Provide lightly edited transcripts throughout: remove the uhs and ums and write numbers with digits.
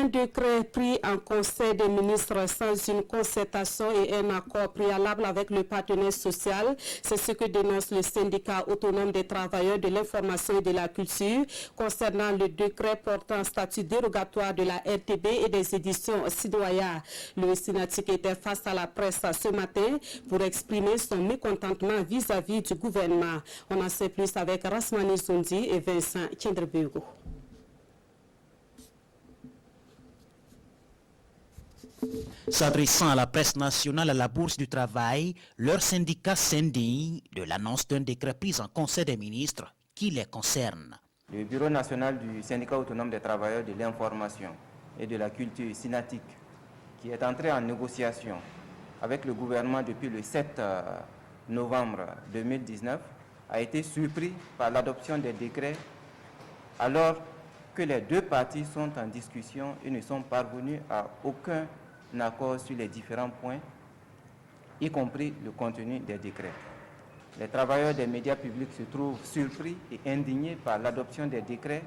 Un décret pris en Conseil des ministres sans une concertation et un accord préalable avec le partenaire social, c'est ce que dénonce le syndicat autonome des travailleurs de l'information et de la culture concernant le décret portant statut dérogatoire de la RTB et des éditions Sidoya. Le Synatic était face à la presse ce matin pour exprimer son mécontentement vis-à-vis du gouvernement. On en sait plus avec Rasmani Zondi et Vincent Tchendrebugo. S'adressant à la presse nationale à la Bourse du Travail, leur syndicat s'indigne de l'annonce d'un décret pris en Conseil des ministres qui les concerne. Le Bureau national du syndicat autonome des travailleurs de l'information et de la culture, Synatic, qui est entré en négociation avec le gouvernement depuis le 7 novembre 2019, a été surpris par l'adoption des décrets alors que les deux parties sont en discussion et ne sont parvenus à aucun accord sur les différents points, y compris le contenu des décrets. Les travailleurs des médias publics se trouvent surpris et indignés par l'adoption des décrets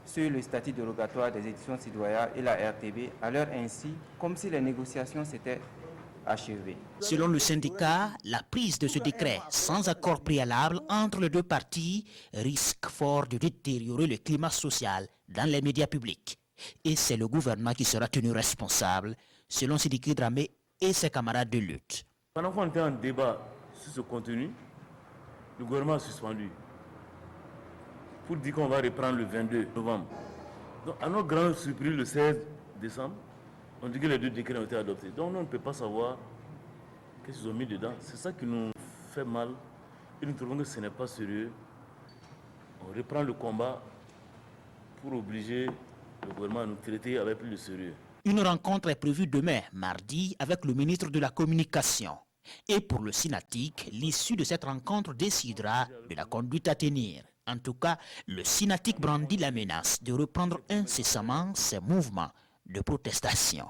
sur le statut dérogatoire des éditions Sidoya et la RTB, à l'heure ainsi comme si les négociations s'étaient achevées. Selon le syndicat, la prise de ce décret sans accord préalable entre les deux parties risque fort de détériorer le climat social dans les médias publics. Et c'est le gouvernement qui sera tenu responsable, selon Sidiki Dramé et ses camarades de lutte. Pendant qu'on était en débat sur ce contenu, le gouvernement a suspendu pour dire qu'on va reprendre le 22 novembre. Donc, à notre grande surprise, le 16 décembre, on dit que les deux décrets ont été adoptés. Donc, on ne peut pas savoir qu'est-ce qu'ils ont mis dedans. C'est ça qui nous fait mal. Et nous trouvons que ce n'est pas sérieux. On reprend le combat pour obliger le gouvernement à nous traiter avec plus de sérieux. Une rencontre est prévue demain, mardi, avec le ministre de la Communication. Et pour le Synatic, l'issue de cette rencontre décidera de la conduite à tenir. En tout cas, le Synatic brandit la menace de reprendre incessamment ses mouvements de protestation.